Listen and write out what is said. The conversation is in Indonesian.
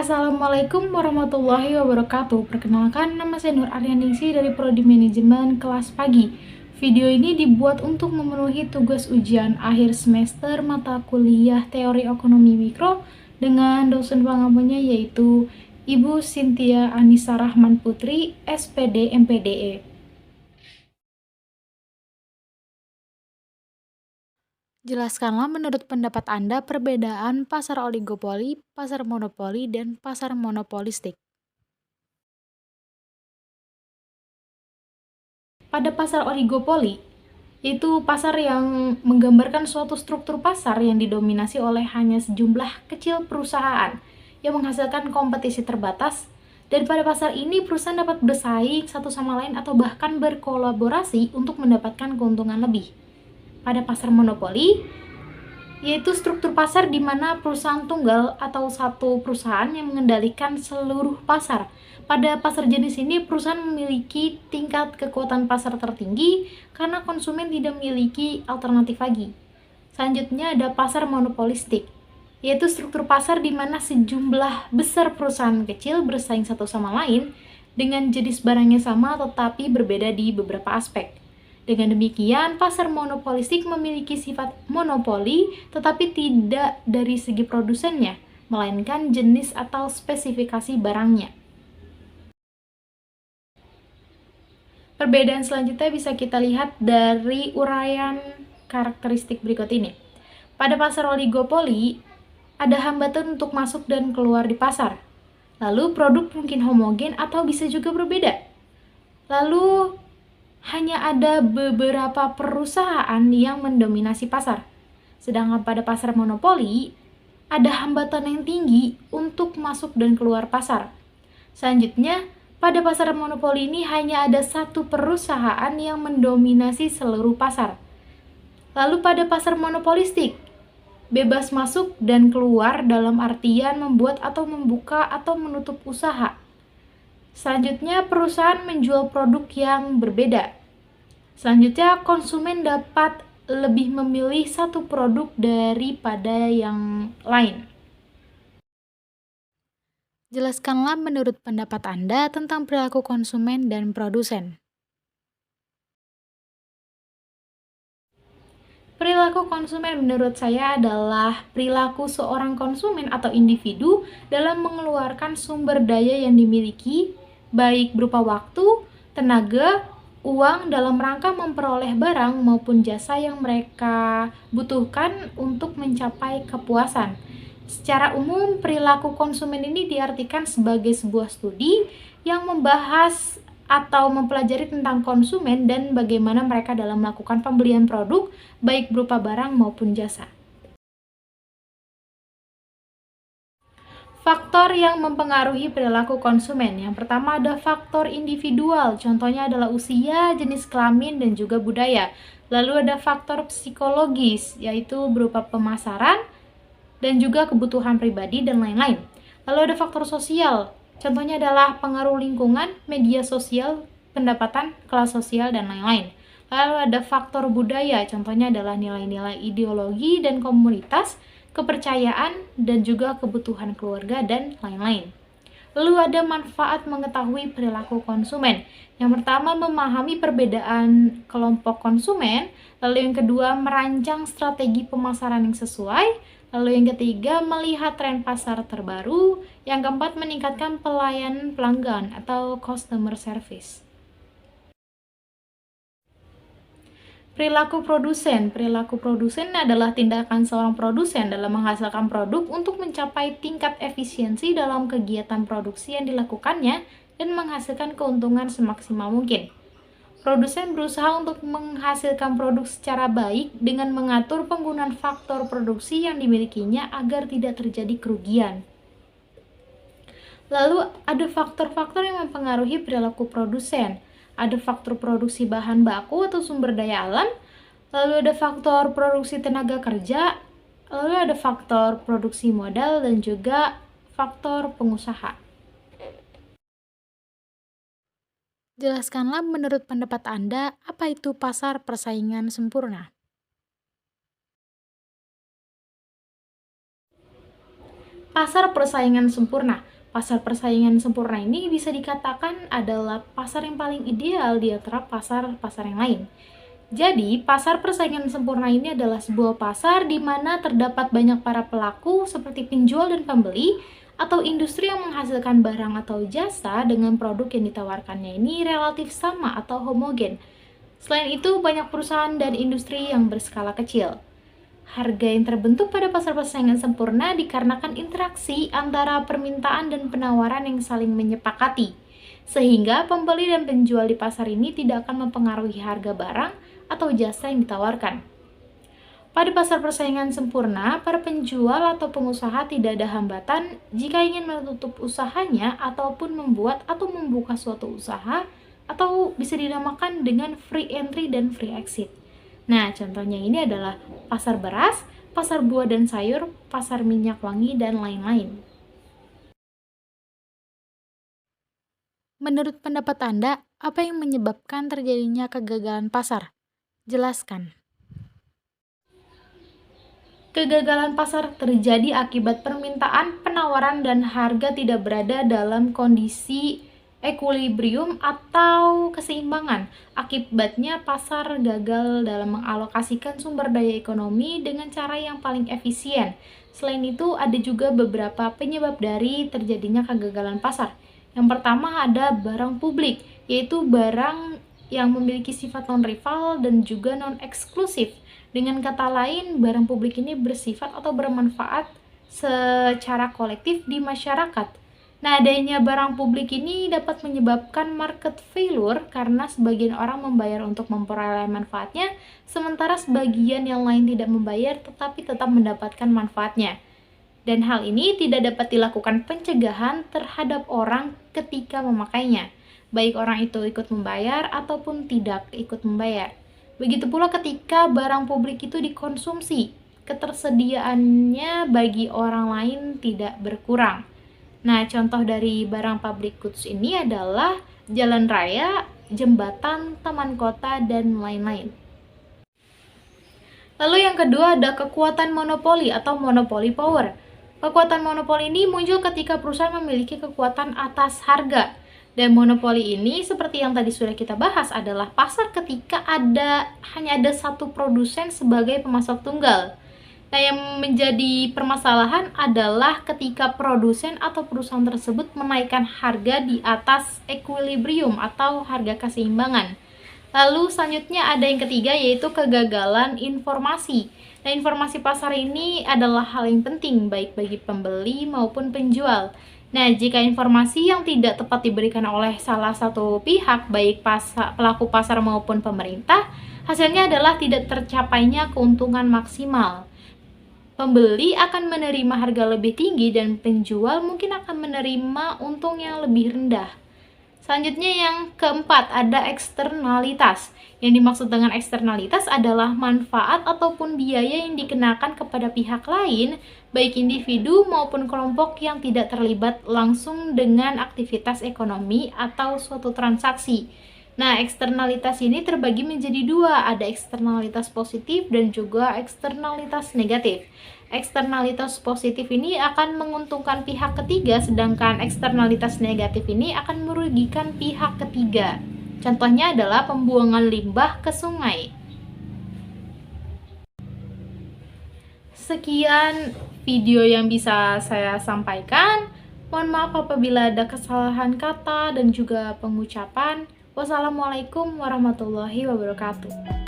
Assalamualaikum warahmatullahi wabarakatuh. Perkenalkan, nama saya Nur Aryaningsi dari Prodi Manajemen kelas pagi. Video ini dibuat untuk memenuhi tugas ujian akhir semester mata kuliah Teori Ekonomi Mikro dengan dosen pengampunya yaitu Ibu Cynthia Anissa Rahman Putri, SPD MPDE. Jelaskanlah menurut pendapat Anda perbedaan pasar oligopoli, pasar monopoli, dan pasar monopolistik. Pada pasar oligopoli, yaitu pasar yang menggambarkan suatu struktur pasar yang didominasi oleh hanya sejumlah kecil perusahaan yang menghasilkan kompetisi terbatas, dan pada pasar ini perusahaan dapat bersaing satu sama lain atau bahkan berkolaborasi untuk mendapatkan keuntungan lebih. Pada pasar monopoli, yaitu struktur pasar di mana perusahaan tunggal atau satu perusahaan yang mengendalikan seluruh pasar. Pada pasar jenis ini, perusahaan memiliki tingkat kekuatan pasar tertinggi karena konsumen tidak memiliki alternatif lagi. Selanjutnya ada pasar monopolistik, yaitu struktur pasar di mana sejumlah besar perusahaan kecil bersaing satu sama lain dengan jenis barangnya sama tetapi berbeda di beberapa aspek. Dengan demikian, pasar monopolistik memiliki sifat monopoli tetapi tidak dari segi produsennya, melainkan jenis atau spesifikasi barangnya. Perbedaan selanjutnya bisa kita lihat dari uraian karakteristik berikut ini. Pada pasar oligopoli, ada hambatan untuk masuk dan keluar di pasar. Lalu produk mungkin homogen atau bisa juga berbeda. Lalu hanya ada beberapa perusahaan yang mendominasi pasar. Sedangkan pada pasar monopoli, ada hambatan yang tinggi untuk masuk dan keluar pasar. Selanjutnya, pada pasar monopoli ini hanya ada satu perusahaan yang mendominasi seluruh pasar. Lalu pada pasar monopolistik, bebas masuk dan keluar dalam artian membuat atau membuka atau menutup usaha. Selanjutnya, perusahaan menjual produk yang berbeda. Selanjutnya, konsumen dapat lebih memilih satu produk daripada yang lain. Jelaskanlah menurut pendapat Anda tentang perilaku konsumen dan produsen. Perilaku konsumen menurut saya adalah perilaku seorang konsumen atau individu dalam mengeluarkan sumber daya yang dimiliki, baik berupa waktu, tenaga, uang dalam rangka memperoleh barang maupun jasa yang mereka butuhkan untuk mencapai kepuasan. Secara umum, perilaku konsumen ini diartikan sebagai sebuah studi yang membahas atau mempelajari tentang konsumen dan bagaimana mereka dalam melakukan pembelian produk, baik berupa barang maupun jasa. Faktor yang mempengaruhi perilaku konsumen. Yang pertama ada faktor individual, contohnya adalah usia, jenis kelamin, dan juga budaya. Lalu ada faktor psikologis, yaitu berupa pemasaran dan juga kebutuhan pribadi dan lain-lain. Lalu ada faktor sosial, contohnya adalah pengaruh lingkungan, media sosial, pendapatan, kelas sosial, dan lain-lain. Lalu ada faktor budaya, contohnya adalah nilai-nilai ideologi dan komunitas, kepercayaan, dan juga kebutuhan keluarga, dan lain-lain. Lalu ada manfaat mengetahui perilaku konsumen. Yang pertama, memahami perbedaan kelompok konsumen. Lalu yang kedua, merancang strategi pemasaran yang sesuai. Lalu yang ketiga, melihat tren pasar terbaru. Yang keempat, meningkatkan pelayanan pelanggan atau customer service. Perilaku produsen. Perilaku produsen adalah tindakan seorang produsen dalam menghasilkan produk untuk mencapai tingkat efisiensi dalam kegiatan produksi yang dilakukannya dan menghasilkan keuntungan semaksimal mungkin. Produsen berusaha untuk menghasilkan produk secara baik dengan mengatur penggunaan faktor produksi yang dimilikinya agar tidak terjadi kerugian. Lalu ada faktor-faktor yang mempengaruhi perilaku produsen. Ada faktor produksi bahan baku atau sumber daya alam, lalu ada faktor produksi tenaga kerja, lalu ada faktor produksi modal, dan juga faktor pengusaha. Jelaskanlah menurut pendapat Anda, apa itu pasar persaingan sempurna? Pasar persaingan sempurna. Pasar persaingan sempurna ini bisa dikatakan adalah pasar yang paling ideal di antara pasar-pasar yang lain. Jadi, pasar persaingan sempurna ini adalah sebuah pasar di mana terdapat banyak para pelaku seperti penjual dan pembeli atau industri yang menghasilkan barang atau jasa dengan produk yang ditawarkannya ini relatif sama atau homogen. Selain itu, banyak perusahaan dan industri yang berskala kecil. Harga yang terbentuk pada pasar persaingan sempurna dikarenakan interaksi antara permintaan dan penawaran yang saling menyepakati, sehingga pembeli dan penjual di pasar ini tidak akan mempengaruhi harga barang atau jasa yang ditawarkan. Pada pasar persaingan sempurna, para penjual atau pengusaha tidak ada hambatan jika ingin menutup usahanya ataupun membuat atau membuka suatu usaha, atau bisa dinamakan dengan free entry dan free exit. Nah, contohnya ini adalah pasar beras, pasar buah dan sayur, pasar minyak wangi, dan lain-lain. Menurut pendapat Anda, apa yang menyebabkan terjadinya kegagalan pasar? Jelaskan. Kegagalan pasar terjadi akibat permintaan, penawaran, dan harga tidak berada dalam kondisi equilibrium atau keseimbangan. Akibatnya pasar gagal dalam mengalokasikan sumber daya ekonomi dengan cara yang paling efisien. Selain itu, ada juga beberapa penyebab dari terjadinya kegagalan pasar. Yang pertama ada barang publik, yaitu barang yang memiliki sifat non-rival dan juga non-eksklusif. Dengan kata lain, barang publik ini bersifat atau bermanfaat secara kolektif di masyarakat. Nah, adanya barang publik ini dapat menyebabkan market failure karena sebagian orang membayar untuk memperoleh manfaatnya, sementara sebagian yang lain tidak membayar tetapi tetap mendapatkan manfaatnya. Dan hal ini tidak dapat dilakukan pencegahan terhadap orang ketika memakainya, baik orang itu ikut membayar ataupun tidak ikut membayar. Begitu pula ketika barang publik itu dikonsumsi, ketersediaannya bagi orang lain tidak berkurang. Nah, contoh dari barang public goods ini adalah jalan raya, jembatan, taman kota, dan lain-lain. Lalu yang kedua ada kekuatan monopoli atau monopoly power. Kekuatan monopoli ini muncul ketika perusahaan memiliki kekuatan atas harga. Dan monopoli ini seperti yang tadi sudah kita bahas adalah pasar ketika hanya ada satu produsen sebagai pemasok tunggal. Nah, yang menjadi permasalahan adalah ketika produsen atau perusahaan tersebut menaikkan harga di atas equilibrium atau harga keseimbangan. Lalu selanjutnya ada yang ketiga, yaitu kegagalan informasi. Nah, informasi pasar ini adalah hal yang penting baik bagi pembeli maupun penjual. Nah, jika informasi yang tidak tepat diberikan oleh salah satu pihak, baik pelaku pasar maupun pemerintah, hasilnya adalah tidak tercapainya keuntungan maksimal. Pembeli akan menerima harga lebih tinggi dan penjual mungkin akan menerima untung yang lebih rendah. Selanjutnya yang keempat ada eksternalitas. Yang dimaksud dengan eksternalitas adalah manfaat ataupun biaya yang dikenakan kepada pihak lain, baik individu maupun kelompok yang tidak terlibat langsung dengan aktivitas ekonomi atau suatu transaksi. Nah, eksternalitas ini terbagi menjadi dua, ada eksternalitas positif dan juga eksternalitas negatif. Eksternalitas positif ini akan menguntungkan pihak ketiga, sedangkan eksternalitas negatif ini akan merugikan pihak ketiga. Contohnya adalah pembuangan limbah ke sungai. Sekian video yang bisa saya sampaikan. Mohon maaf apabila ada kesalahan kata dan juga pengucapan. Wassalamualaikum warahmatullahi wabarakatuh.